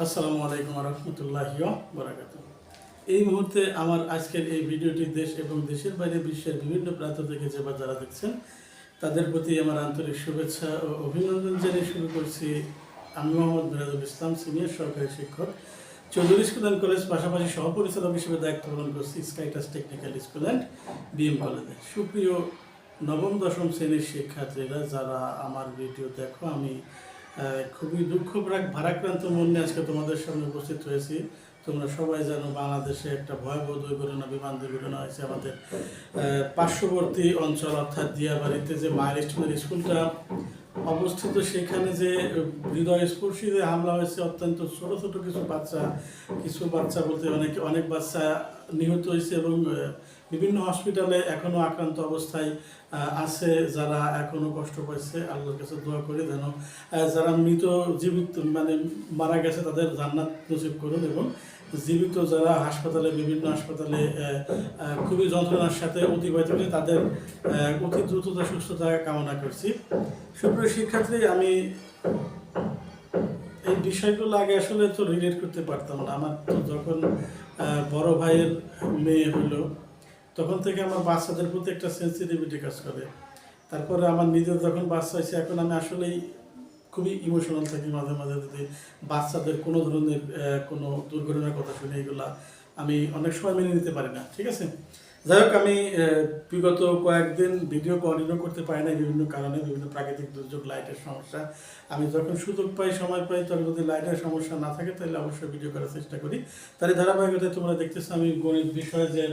আসসালামু আলাইকুম রহমতুল্লাহি বারাকাতুহু। এই মুহূর্তে আমার আজকের এই ভিডিওটি দেশ এবং দেশের বাইরে বিশ্বের বিভিন্ন প্রান্ত থেকে যারা দেখছেন তাদের প্রতি আমার আন্তরিক শুভেচ্ছা ও অভিনন্দন জানিয়ে শুরু করছি। আমি মোহাম্মদ মিরাজুল ইসলাম, সিনিয়র সরকারি শিক্ষক, চৌধুরী স্কুল অ্যান্ড কলেজ, পাশাপাশি সহপরিচালক হিসেবে দায়িত্ব পালন করছি স্কাইটাস টেকনিক্যাল স্কুল অ্যান্ড বিএম কলেজে। সুপ্রিয় নবম দশম শ্রেণীর শিক্ষার্থীরা যারা আমার ভিডিও দেখো, আমি খুবই দুঃখ ভারাক্রান্ত মন নিয়ে আজকে তোমাদের সামনে উপস্থিত হয়েছি। তোমরা সবাই জানো বাংলাদেশে একটা ভয়াবহ দুর্ঘটনা, বিমান দুর্ঘটনা হয়েছে আমাদের পার্শ্ববর্তী অঞ্চল অর্থাৎ দিয়াবাড়িতে যে মায়ের স্টুডেন্ট স্কুলটা অবস্থিত, সেখানে যে হৃদয়স্পর্শী যে হামলা হয়েছে, অত্যন্ত ছোট ছোট কিছু বাচ্চা বলতে অনেক বাচ্চা নিহত হয়েছে এবং বিভিন্ন হসপিটালে এখনো আক্রান্ত অবস্থায় আছে, যারা এখনো কষ্ট পাইছে। আল্লাহর কাছে দোয়া করি যেন যারা জীবিত মারা গেছে তাদের জান্নাত নসিব করুন, এবং জীবিত যারা বিভিন্ন হাসপাতালে খুবই যন্ত্রণার সাথে অতিবাহিত করে তাদের অতি দ্রুততা সুস্থতা কামনা করছি। সুপ্রিয় শিক্ষার্থী, আমি এই বিষয়গুলো আগে আসলে তো রিলেট করতে পারতাম না। আমার তো যখন বড় ভাইয়ের মেয়ে হলো তখন থেকে আমার বাচ্চাদের প্রতি একটা সেন্সিটিভিটি কাজ করে। তারপরে আমার নিজের যখন বাচ্চা হয়েছে, এখন আমি আসলেই খুবই ইমোশনাল থাকি মাঝে মাঝে। যদি বাচ্চাদের কোনো ধরনের কোনো দুর্ঘটনার কথা শুনে, এগুলা আমি অনেক সময় মেনে নিতে পারি না। ঠিক আছে, যাই হোক, আমি বিগত কয়েকদিন ভিডিও কন্টিনিউ করতে পারি না বিভিন্ন কারণে, বিভিন্ন প্রাকৃতিক দুর্যোগ, লাইটের সমস্যা। আমি যখন সুযোগ পাই, সময় পাই, তখন যদি লাইটের সমস্যা না থাকে তাহলে অবশ্যই ভিডিও করার চেষ্টা করি। তার ধারাবাহিকতায় তোমরা দেখতেছো আমি গণিত বিষয়ে যে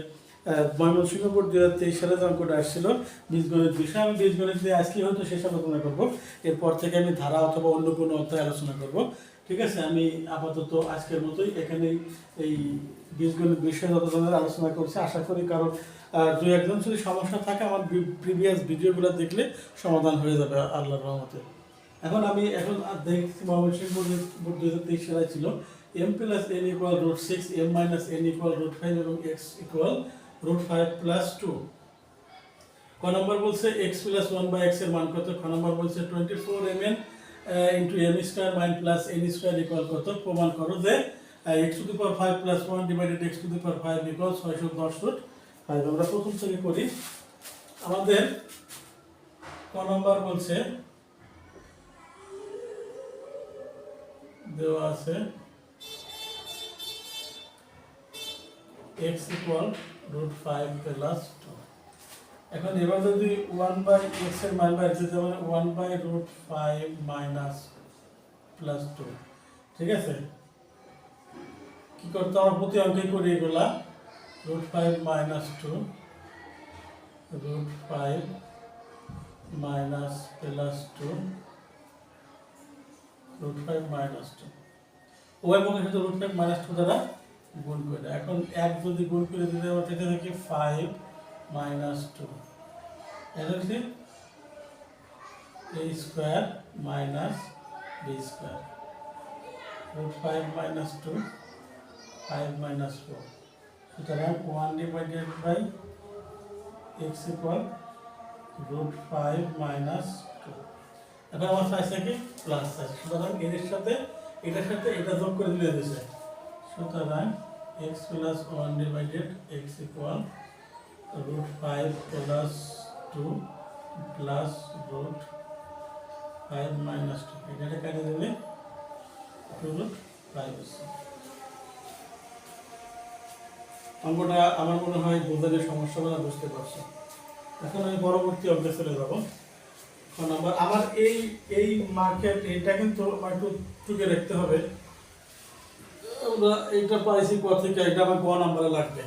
ময়মনসিংহ বোর্ড 2023 সালে যে অঙ্কটা আসছিল বীজগণিত বিষয়, আমি বীজগণিত দিয়ে আজকে হয়তো শেষ আলোচনা করবো। এরপর থেকে আমি ধারা অথবা অন্য কোনো অধ্যায় আলোচনা করব। ঠিক আছে, আমি আপাতত আজকের মতোই এখানেই এই বীজগণিত বিষয়ে যত ধরনের আলোচনা করছি। আশা করি কারণ দুই একজন যদি সমস্যা থাকে, আমার প্রিভিয়াস ভিডিওগুলো দেখলে সমাধান হয়ে যাবে আল্লাহর রহমতে। আমি দেখছি ময়মনসিংহ বোর্ড 2023 সালে ছিল m+n = √6, m-n = √5 এবং x = √5+2। ক নম্বর বলছে x + 1/x এর মান কত। খ নম্বর বলছে 24 mn * m² - n² = কত। প্রমাণ করো যে x⁵ + 1 / x⁵ = 610√5। আমরা প্রথম থেকে করি। আমাদের ক নম্বর বলছে দেওয়া আছে x = √5+2। এখন এবার যদি 1/x এর মান বাইর করতে হবে 1/√5 - +2। ঠিক আছে, কি করতে আমরা প্রতি অঙ্কে করি এগুলা। √5 - 2, √5 - +2, √5 - 2 উভয় পক্ষের সাথে √5 - 2 দ্বারা গুণ করে। এখন এক যদি গুণ করে দিলে আমরা পেতে থাকি 5 - 2, এটা হচ্ছে a² - b², √5 - 2, 5 - 4। সুতরাং 1/x = √5 - 2। এখন আমার চাইছে কি প্লাস চাইছে, সুতরাং এর সাথে এটার সাথে এটা যোগ করে দিলে দিয়েছে। সুতরাং x + 1/x = √5 + 2 + √5 - 2। এটা কেটে দিলে 2√5। অঙ্কটা আমার মনে হয় বোঝানোর সমস্যাগুলো বুঝতে পারছো। এখন আমি পরবর্তী অঙ্কে চলে যাব। আমার এই মার্কেট এটা কিন্তু আমার একটু টুকে রাখতে হবে। আমরা এটা পাইছি ক থেকে, এটা আমার ক নাম্বারে লাগবে।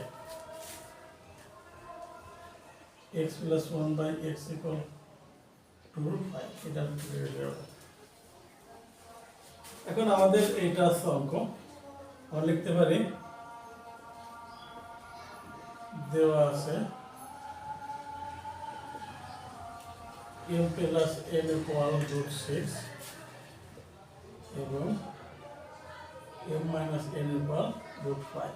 x + 1/x = 2√5। এটা এখন আমাদের এইটা আছে অঙ্ক। আমরা লিখতে পারি দেওয়া আছে m+n = √6 এবং m-n = √5।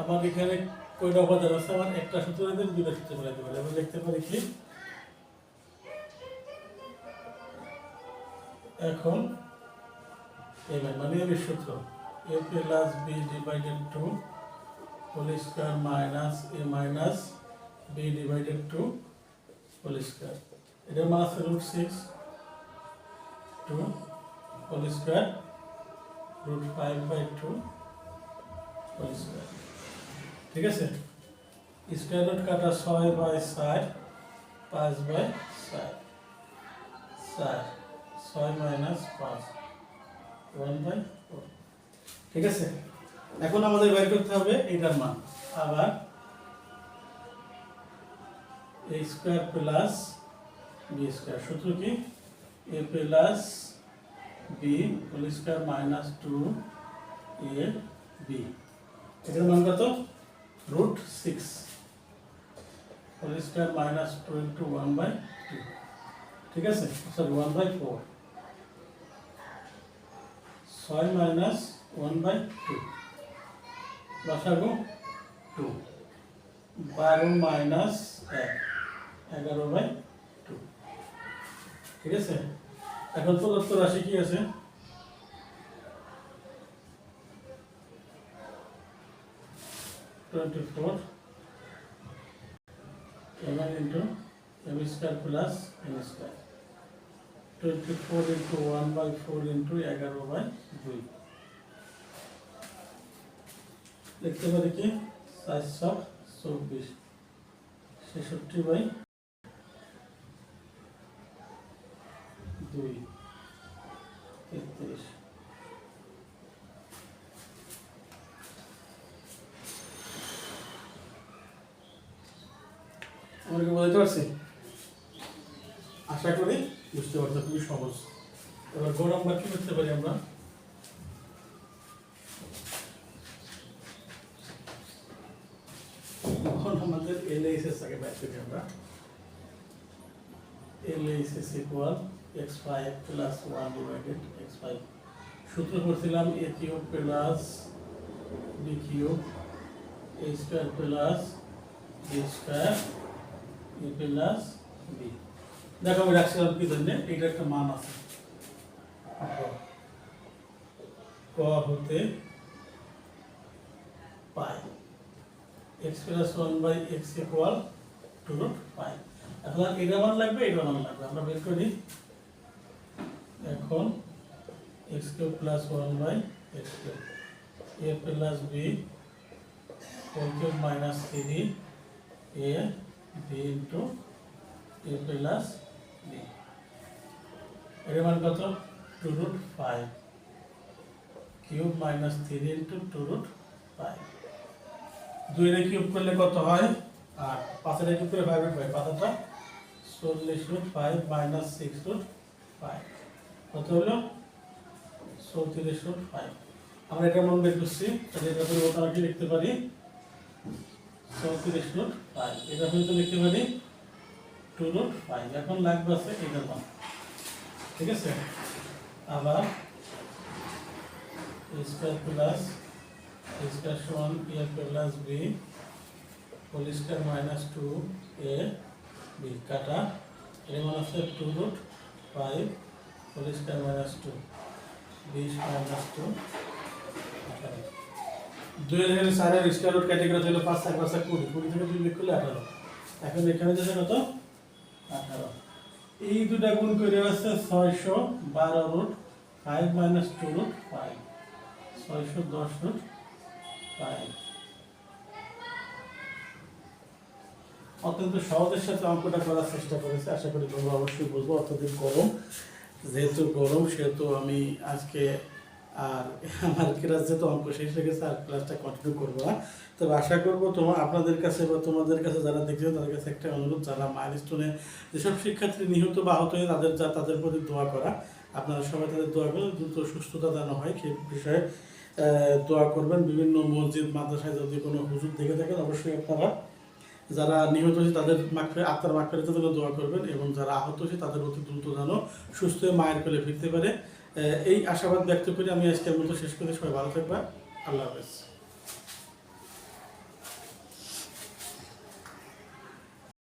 আমার এখানে কয়টা উপাদান আছে, আমার একটা সূত্র দিলে দুটো সূত্র বলাইতে পারি। আমরা লিখতে পারি কি, এখন এম এন মানে এর সূত্র a plus b divided two whole square minus a minus b divided two whole square. এটার মান আছে √6 two whole square √5/2 whole square. ঠিক আছে, স্কয়ার রুট কাটা 6/4 5/4 4 6 মাইনাস 5 1/4। ঠিক আছে, এখন আমাদের বের করতে হবে এটার মান। আবার a square plus B square, সূত্র কি a plus B whole square minus 2ab। এটার মান কত? √6 হোল স্কয়ার মাইনাস 2 × 1/2। ঠিক আছে, সরি 1/4 6 মাইনাস 1/2 লসাগু 2 12 মাইনাস 1 11/2। ঠিক আছে, এখন প্রদত্ত রাশি কি আছে? 24 mn into m square plus n square 24 into 1/4 into 11/2 লিখতে পারি কি 424 66/2 33। আমরা কি বলতে পারছি? আশা করি বুঝতে পারছো, খুবই সহজ। এবার গড় নাম্বার কি করতে পারি আমরা? এখন আমাদের LHS আগে বের করি আমরা। LHS equal x5 plus 1 divided x5। সূত্র করছিলাম a cube plus b cube a square plus b square a plus b। দেখো আমি রাখছিলাম কি জন্য, এটা একটা মান আছে ক হতে পাই x প্লাস 1/x ইকুয়াল 2√5। এখন এটা মান লাগবে, এটা মান লাগবে, আমরা বের করি। এখন x cube plus 1/x cube a plus b whole cube minus 3 a b into a plus b। এর মান কত? 2√5 কিউব মাইনাস 3 ইন্টু 2√5। 2 এর কিউব করলে কত হয়? 8। 5 এর কিউব করে 5/5 পাতাটা 40√5 মাইনাস 6√5 কত হলো? 34√5। আমরা এটা মান বের করছি, তাহলে এটা পরিবর্তন কি লিখতে পারি? 34√5। এটা পরিবর্তন লিখতে পারি 2√5। এখন লাগবে আছে এটার মান। ঠিক আছে, আবার a square plus a square সমান a plus b whole square minus 2ab কাটা এর মান আছে 2√5 হোল স্কয়ার মাইনাস 2 20 মাইনাস 2 2 এর এখানে 4 এর স্কয়ার রুট কেটে গেলে হলো 5 4 5 20 20 থেকে 2 বিয়োগ করলে 18। এখন এখানে যাচ্ছে কত? 18। এই দুটা গুণ করে আছে 612√5 মাইনাস 2√5 610√5। অত্যন্ত সহজের সাথে অঙ্কটা করার চেষ্টা করেছে, আশা করি তোমরা অবশ্যই বুঝবো। অত্যধিক গরম, যেহেতু গরম সেহেতু আমি আজকে আর আমার ক্লাস যেহেতু অঙ্ক শেষ হয়ে গেছে আর ক্লাসটা কন্টিনিউ করবো না। তবে আশা করবো আপনাদের কাছে বা তোমাদের কাছে যারা দেখছেন তাদের কাছে একটা অনুরোধ, যারা মাইলস্টোনে যেসব শিক্ষার্থী নিহত বা আহত হয়ে তাদের প্রতি দোয়া করা। আপনারা সবাই তাদের দোয়া করবেন, দ্রুত সুস্থতা যেন হয় সেই বিষয়ে দোয়া করবেন। বিভিন্ন মসজিদ মাদ্রাসায় যদি কোনো হুজুর দেখে থাকেন অবশ্যই আপনারা যারা নিহত হয়েছে তাদের আত্মার মাগফিরাতের জন্য দোয়া করবেন, এবং যারা আহত হয়েছে তাদের অতি দ্রুত যেন সুস্থ হয়ে মায়ের কোলে ফিরতে পারে। এই আশাবাদ ব্যক্ত করে আমি আজকের মতো শেষ করে সবাই ভালো থাকবা। আল্লাহ হাফেজ।